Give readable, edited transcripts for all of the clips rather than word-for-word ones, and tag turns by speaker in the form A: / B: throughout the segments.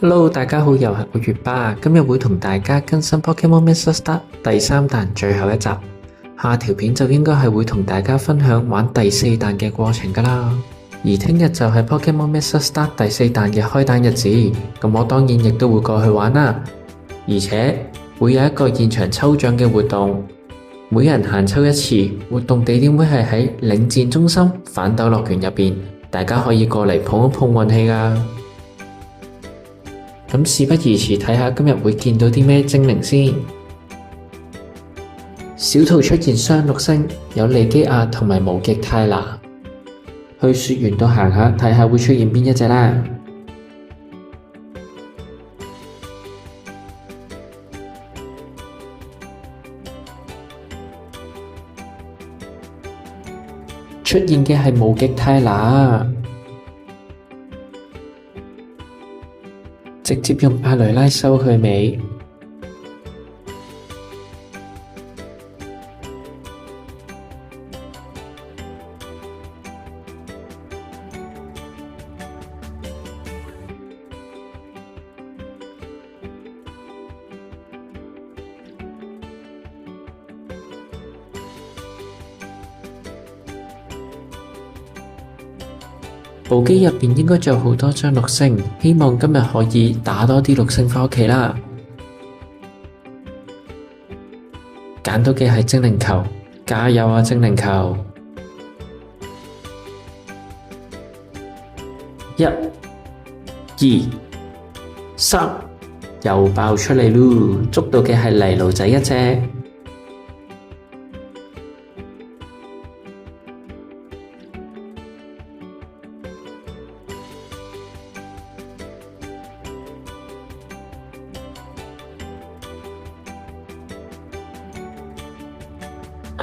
A: Hello，大家好，又係我月巴，今日會同大家更新 Pokemon Master Start 第3彈最後一集。下條片就應該係會同大家分享玩第4彈嘅過程㗎啦。而聽日就係 Pokemon Master Start 第4彈嘅開彈日子，咁我當然亦都會過去玩啦。而且會有一個現場抽獎嘅活動，每人限抽一次，活動地點會係喺領戰中心反斗樂園入邊，大家可以過嚟碰一碰運氣㗎。咁事不宜遲，睇下今日會見到啲咩精靈先。小圖出現雙綠星，有利基亞同埋無極泰拿。去雪原度行下，睇下會出現邊一隻啦。出現嘅係無極泰拿。直接用阿雷拉收佢尾。部機入邊應該仲有好多張綠星，希望今日可以打多啲綠星返屋企啦。揀到嘅係精靈球，加油啊精靈球！1、2、3，又爆出嚟嚕！捉到嘅係泥鷺仔一隻。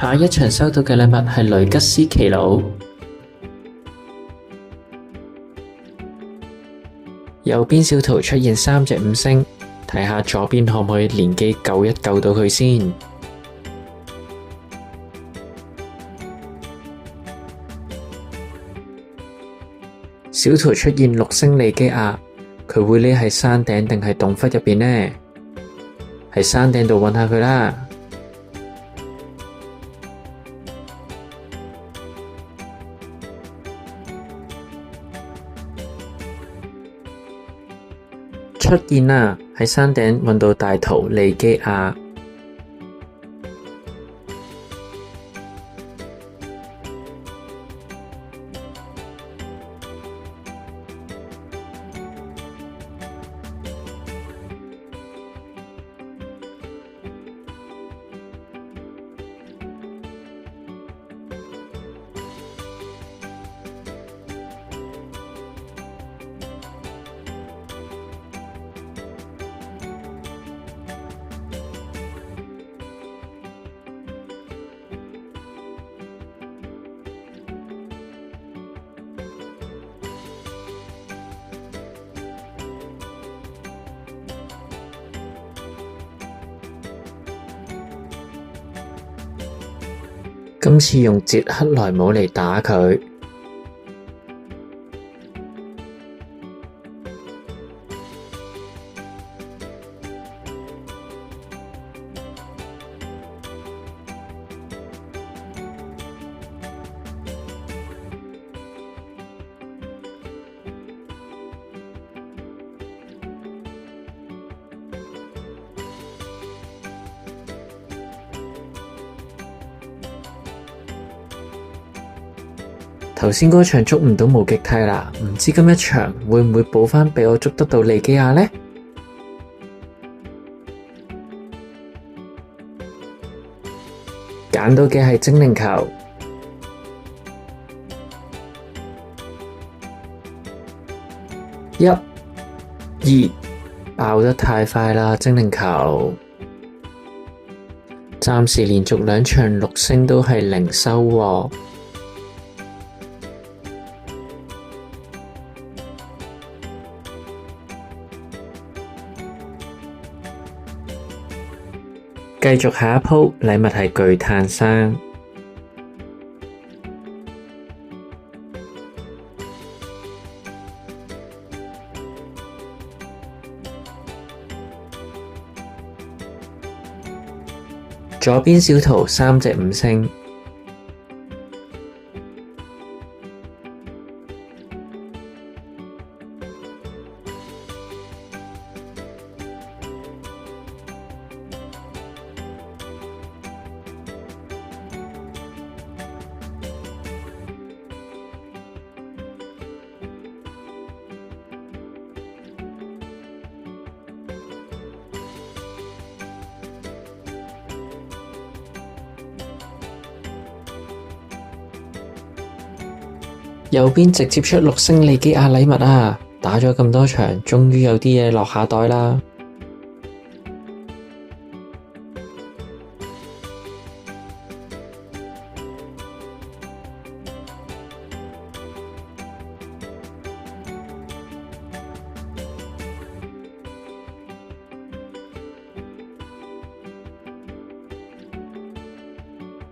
A: 下一場收到嘅禮物係雷吉斯奇魯。右邊小圖出現3隻5星，睇下左邊可唔可以連機救一救到佢先。小圖出現6星利基亞，佢會匿喺山頂定係洞窟入邊呢？喺山頂度揾下佢啦。出現啦！喺山頂揾到大圖利基亞，今次用捷克萊姆嚟打佢。頭先嗰場捉唔到無極泰拿，唔知今一場會唔會補返俾我捉得到利基亞呢？揀到嘅係精靈球。1、2，爆得太快啦！精靈球，暫時連續2場6星都係0收喎。繼續下一鋪，禮物係巨炭生。左邊小圖3隻5星，右邊直接出6星利基亞禮物啊！打咗咁多場，終於有啲嘢落下袋啦。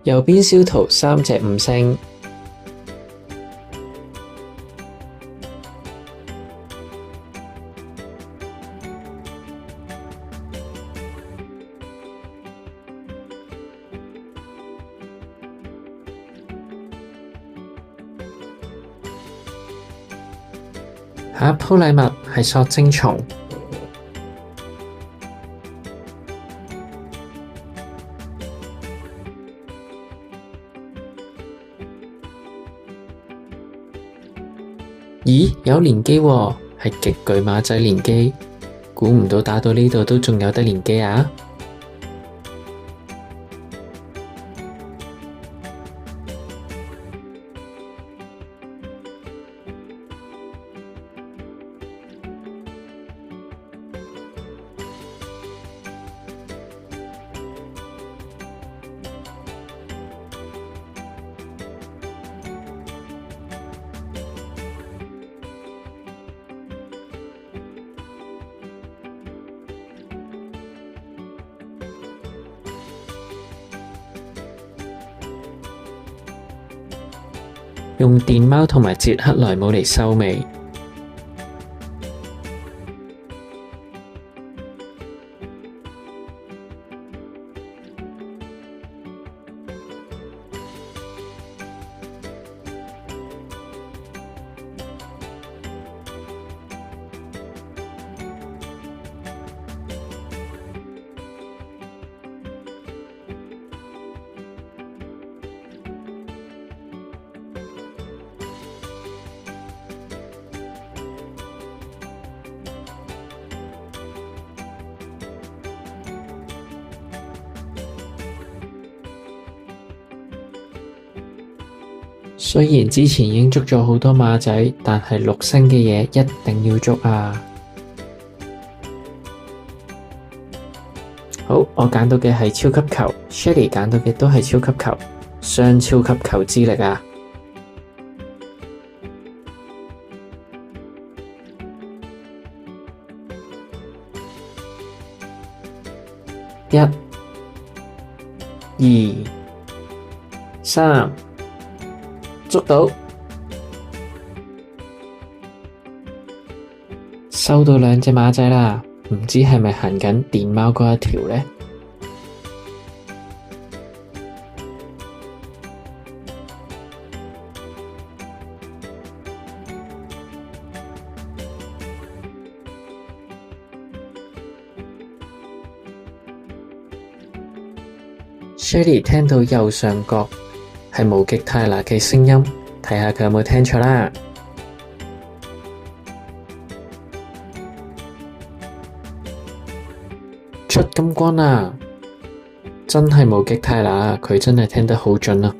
A: 右邊小圖3隻5星。下一鋪禮物係索精蟲，咦，有連機喎，係極巨馬仔連機，估唔到打到呢度都仲有得連機啊！用電貓同埋捷克萊姆嚟收尾。雖然之前已經捉咗好多馬仔，但係6星嘅嘢一定要捉啊！好，我揀到嘅係超級球 ，Shelly 揀到嘅都係超級球，雙超級球之力啊！1、2、3。捉到，收到2隻馬仔啦，唔知係咪行緊電貓嗰一條呢？Shelly 聽到右上角係無極泰拿嘅聲音，睇下佢有冇聽錯啦。出金光啦！真係無極泰拿，佢真係聽得好準啊！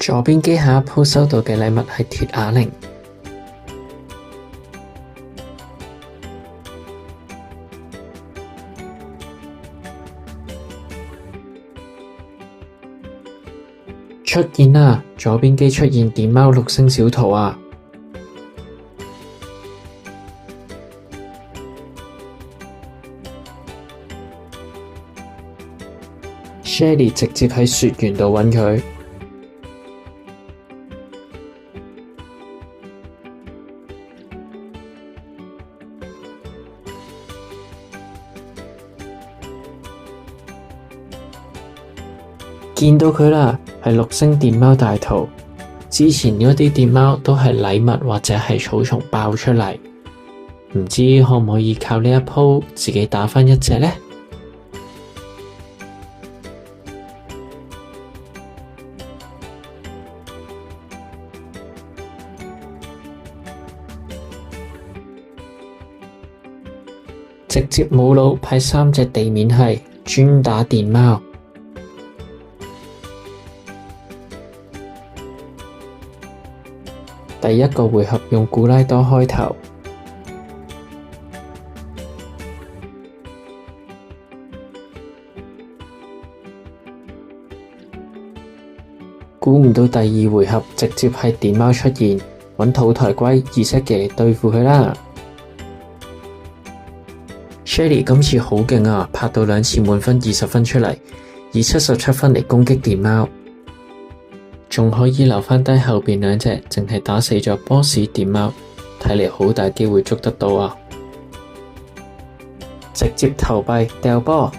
A: 左邊機下一鋪收到嘅禮物係鐵啞鈴。出現啦！左邊機出現電貓6星小圖啊！Shelly 直接喺雪原度揾佢。見到佢啦，係6星電貓大圖。之前嗰啲電貓都係禮物或者係草叢爆出嚟，唔知可唔可以靠呢一鋪自己打返一隻呢？直接冇腦派3隻地面系專打電貓。第一個回合用古拉多開頭，估唔到第二回合直接係電貓出現，揾土台龜2set嘅嚟對付佢啦。Shelly 今次好勁啊，拍到2次滿分20分出嚟，以77分嚟攻擊電貓。仲可以留返低後邊2隻，淨係打死咗 boss 電貓，睇嚟好大機會捉得到啊！直接投幣掉波，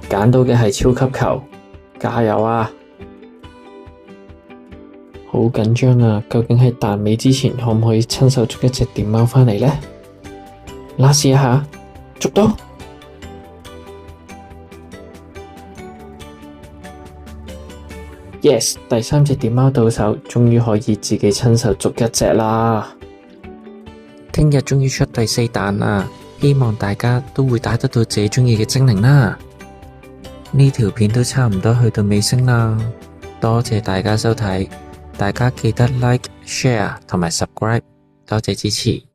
A: 揀到嘅係超級球，加油啊！好緊張啊！究竟喺彈尾之前可唔可以親手捉一隻電貓返嚟呢？拉試一下，捉到！Yes， 第3隻電貓到手，終於可以自己親手捉一隻啦！聽日終於出第4彈啦，希望大家都會打得到自己鍾意嘅精靈啦！呢條片都差唔多去到尾聲啦，多謝大家收睇，大家記得 like、share 同埋 subscribe，多謝支持。